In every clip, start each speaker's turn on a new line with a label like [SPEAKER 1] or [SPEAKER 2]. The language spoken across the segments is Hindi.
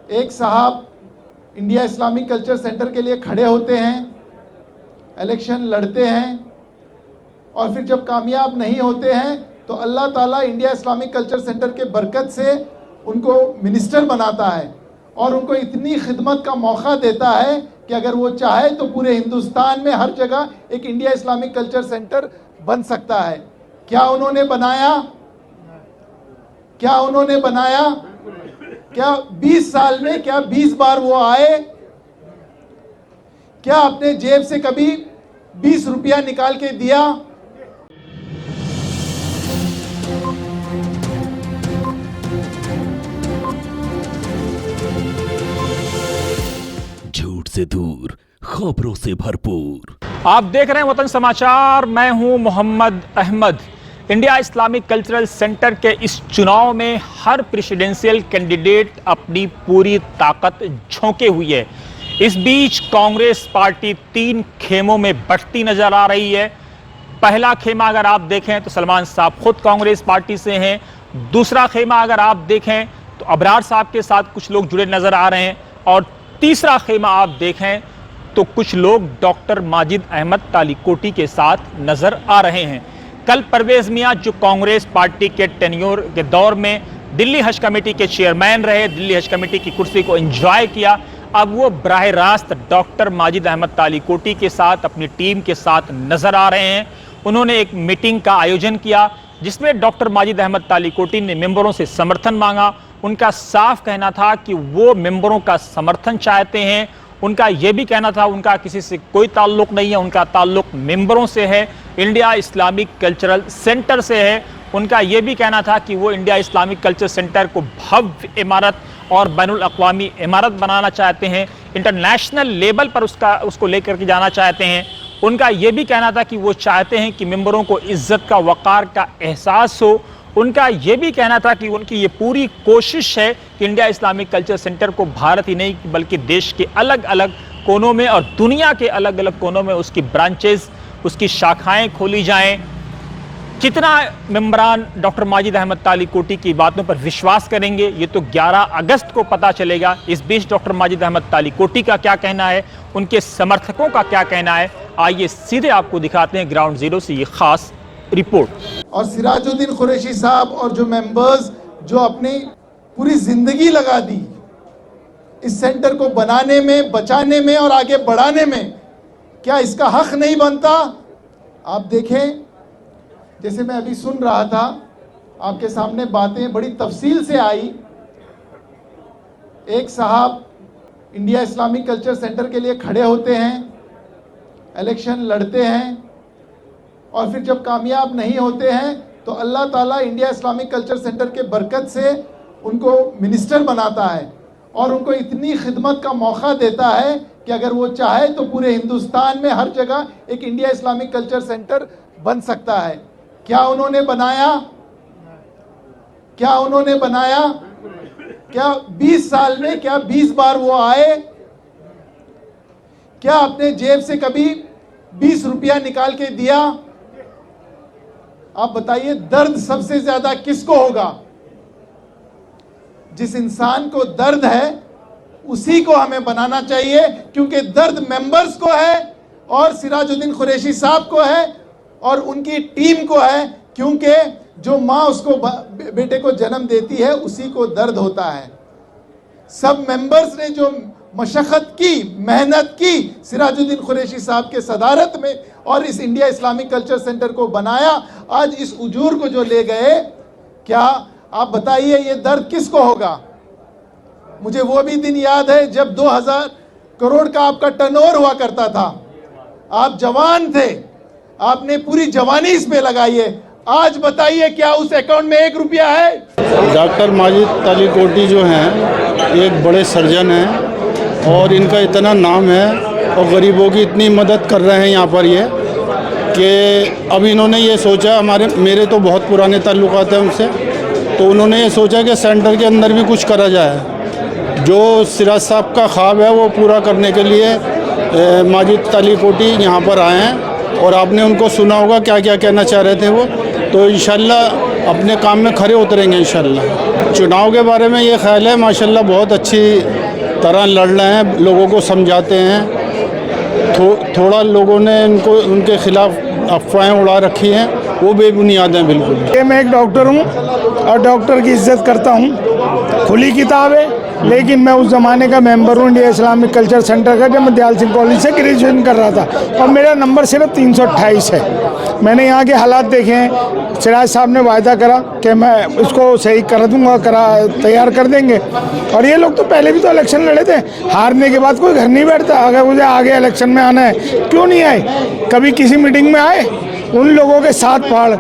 [SPEAKER 1] एक साहब इंडिया इस्लामिक कल्चर सेंटर के लिए खड़े होते हैं, इलेक्शन लड़ते हैं और फिर जब कामयाब नहीं होते हैं तो अल्लाह ताला इंडिया इस्लामिक कल्चर सेंटर के बरकत से उनको मिनिस्टर बनाता है और उनको इतनी खिदमत का मौका देता है कि अगर वो चाहे तो पूरे हिंदुस्तान में हर जगह एक इंडिया इस्लामिक कल्चर सेंटर बन सकता है। क्या उन्होंने बनाया? क्या उन्होंने बनाया? क्या 20 साल में, क्या 20 बार वो आए? क्या अपने जेब से कभी 20 रुपया निकाल के दिया?
[SPEAKER 2] झूठ से दूर, खबरों से भरपूर।
[SPEAKER 3] आप देख रहे हैं वतन समाचार। मैं हूं Mohammad Ahmed. India Islamic Cultural Centre के इस चुनाव में हर प्रेसिडेंशियल कैंडिडेट अपनी पूरी ताकत झोंके हुई है। इस बीच कांग्रेस पार्टी 3 खेमों में बंटती नजर आ रही है। पहला खेमा अगर आप देखें तो सलमान साहब खुद कांग्रेस पार्टी से हैं। दूसरा खेमा अगर आप देखें तो अबरार साहब के साथ कुछ लोग जुड़े नजर आ रहे हैं और तीसरा खेमा आप देखें तो कुछ लोग डॉक्टर माजिद अहमद तालीकोटी के साथ नजर आ रहे हैं। कल परवेज मियां जो कांग्रेस पार्टी के टेन्योर के दौर में दिल्ली हज कमेटी के चेयरमैन रहे, दिल्ली हज कमेटी की कुर्सी को एंजॉय किया, अब वो बराह रास्त डॉक्टर माजिद अहमद तालीकोटी के साथ अपनी टीम के साथ नजर आ रहे हैं। उन्होंने एक मीटिंग का आयोजन किया जिसमें डॉक्टर माजिद अहमद तालीकोटी ने मेंबरों से समर्थन मांगा। उनका साफ कहना था कि वो मेंबरों का समर्थन चाहते हैं। उनका यह भी कहना था उनका किसी से कोई ताल्लुक नहीं है, उनका ताल्लुक मेंबरों से है, इंडिया इस्लामिक कल्चरल सेंटर से है। उनका यह भी कहना था कि वो इंडिया इस्लामिक कल्चर सेंटर को भव्य इमारत और बैनुल अक़वामी इमारत बनाना चाहते हैं, इंटरनेशनल लेवल पर उसको लेकर के जाना चाहते हैं। उनका यह भी कहना था कि वो चाहते हैं कि मेंबरों को इज्जत का, वक़ार का एहसास हो। उनका यह भी कहना था कि उनकी ये पूरी कोशिश है कि इंडिया इस्लामिक कल्चर सेंटर को भारत ही नहीं बल्कि देश के अलग अलग कोनों में और दुनिया के अलग अलग कोनों में उसकी ब्रांचेस, उसकी शाखाएं खोली जाएं। कितना मेंबरान डॉक्टर माजिद अहमद तालीकोटी की बातों पर विश्वास करेंगे ये तो 11 अगस्त को पता चलेगा। इस बीच डॉक्टर माजिद अहमद तालीकोटी का क्या कहना है, उनके समर्थकों का क्या कहना है, आइए सीधे आपको दिखाते हैं ग्राउंड जीरो से ये खास रिपोर्ट।
[SPEAKER 1] और सिराजुद्दीन कुरैशी साहब और जो मेंबर्स जो अपनी पूरी जिंदगी लगा दी इस सेंटर को बनाने में, बचाने में और आगे बढ़ाने में, क्या इसका हक नहीं बनता? आप देखें, जैसे मैं अभी सुन रहा था, आपके सामने बातें बड़ी तफसील से आई। एक साहब इंडिया इस्लामिक कल्चर सेंटर के लिए खड़े होते हैं, इलेक्शन लड़ते हैं और फिर जब कामयाब नहीं होते हैं तो अल्लाह ताला इंडिया इस्लामिक कल्चर सेंटर के बरकत से उनको मिनिस्टर बनाता है और उनको इतनी खिदमत का मौका देता है कि अगर वो चाहे तो पूरे हिंदुस्तान में हर जगह एक इंडिया इस्लामिक कल्चर सेंटर बन सकता है। क्या उन्होंने बनाया? क्या उन्होंने बनाया? क्या 20 साल में, क्या 20 बार वो आए? क्या अपने जेब से कभी 20 रुपया निकाल के दिया? आप बताइए, दर्द सबसे ज्यादा किसको होगा? जिस इंसान को दर्द है उसी को हमें बनाना चाहिए, क्योंकि दर्द मेंबर्स को है और सिराजुद्दीन कुरैशी साहब को है और उनकी टीम को है, क्योंकि जो माँ उसको बेटे को जन्म देती है उसी को दर्द होता है। सब मेंबर्स ने जो मशक्कत की, मेहनत की सिराजुद्दीन कुरैशी साहब के सदारत में और इस इंडिया इस्लामिक कल्चर सेंटर को बनाया, आज इस उजूर को जो ले गए, क्या आप बताइए ये दर्द किसको होगा? मुझे वो भी दिन याद है जब 2000 करोड़ का आपका टर्नओवर हुआ करता था। आप जवान थे, आपने पूरी जवानी इस पे लगाई है। आज बताइए क्या उस अकाउंट में 1 रुपया है?
[SPEAKER 4] डॉक्टर माजिद तालीकोटी जो हैं एक बड़े सर्जन हैं और इनका इतना नाम है और गरीबों की इतनी मदद कर रहे हैं यहाँ पर ये कि अब इन्होंने ये सोचा, मेरे तो बहुत पुराने ताल्लुकात हैं उनसे, तो उन्होंने ये सोचा कि सेंटर के अंदर भी कुछ करा जाए। जो सिराज साहब का ख्वाब है वो पूरा करने के लिए माजिद तालीकोटी यहाँ पर आए हैं और आपने उनको सुना होगा क्या क्या कहना चाह रहे थे वो। तो इंशाल्लाह अपने काम में खरे उतरेंगे इंशाल्लाह। चुनाव के बारे में ये ख्याल है माशाल्लाह बहुत अच्छी तरह लड़ रहे हैं, लोगों को समझाते हैं। थोड़ा लोगों ने उनके खिलाफ अफवाहें उड़ा रखी हैं, वो बेबुनियाद हैं बिल्कुल।
[SPEAKER 5] मैं एक डॉक्टर हूँ और डॉक्टर की इज्जत करता हूँ, खुली किताब है। लेकिन मैं उस ज़माने का मेंबर हूँ इंडिया इस्लामिक कल्चर सेंटर का, जब मैं दयाल सिंह कॉलेज से ग्रेजुएशन कर रहा था और मेरा नंबर सिर्फ 328 है। मैंने यहाँ के हालात देखे हैं। सिराज साहब ने वायदा करा कि मैं इसको सही कर दूँगा, तैयार कर देंगे। और ये लोग तो पहले भी तो इलेक्शन लड़े थे, हारने के बाद कोई घर नहीं बैठता। अगर मुझे आगे इलेक्शन में आना है, क्यों नहीं आए? कभी किसी मीटिंग में आए? उन लोगों के साथ फाड़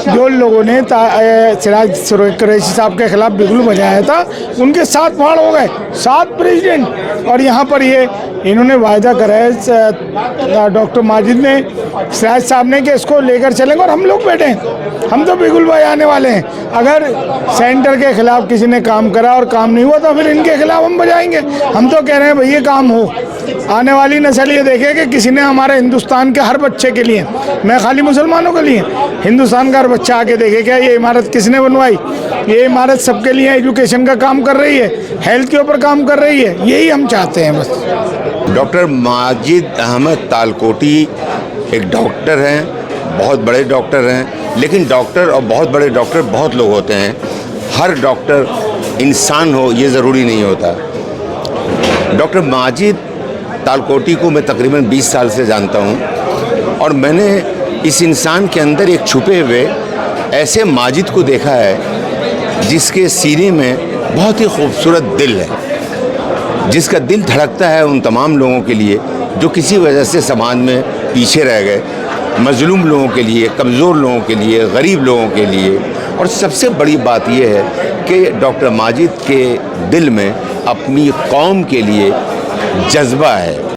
[SPEAKER 5] जो लोगों ने सिराज कुरैशी साहब के खिलाफ बिगुल बजाया था, उनके साथ फाड़ हो गए 7 प्रेसिडेंट। और यहाँ पर ये इन्होंने वायदा करा है डॉक्टर माजिद ने, सिराज साहब ने, कि इसको लेकर चलेंगे। और हम लोग बैठे हैं, हम तो बिगुल बजाने वाले हैं। अगर सेंटर के खिलाफ किसी ने काम करा और काम नहीं हुआ तो फिर इनके खिलाफ हम बजाएंगे। हम तो कह रहे हैं भैया काम हो, आने वाली नस्ल ये देखे कि किसी ने हमारे हिंदुस्तान के हर बच्चे के लिए, मैं खाली मुसलमानों के लिए, हिंदुस्तान का हर बच्चा आके देखे क्या ये इमारत किसने बनवाई। ये इमारत सबके लिए एजुकेशन का काम कर रही है, हेल्थ के ऊपर काम कर रही है। यही हम चाहते हैं बस।
[SPEAKER 6] डॉक्टर माजिद अहमद तालकोटी एक डॉक्टर हैं, बहुत बड़े डॉक्टर हैं। लेकिन डॉक्टर और बहुत बड़े डॉक्टर बहुत लोग होते हैं, हर डॉक्टर इंसान हो ये ज़रूरी नहीं होता। डॉक्टर माजिद तालकोटी को मैं तकरीबन 20 साल से जानता हूँ और मैंने इस इंसान के अंदर एक छुपे हुए ऐसे माजिद को देखा है जिसके सीने में बहुत ही खूबसूरत दिल है, जिसका दिल धड़कता है उन तमाम लोगों के लिए जो किसी वजह से समाज में पीछे रह गए, मजलूम लोगों के लिए, कमज़ोर लोगों के लिए, गरीब लोगों के लिए। और सबसे बड़ी बात यह है कि डॉक्टर माजिद के दिल में अपनी कौम के लिए जज्बा है।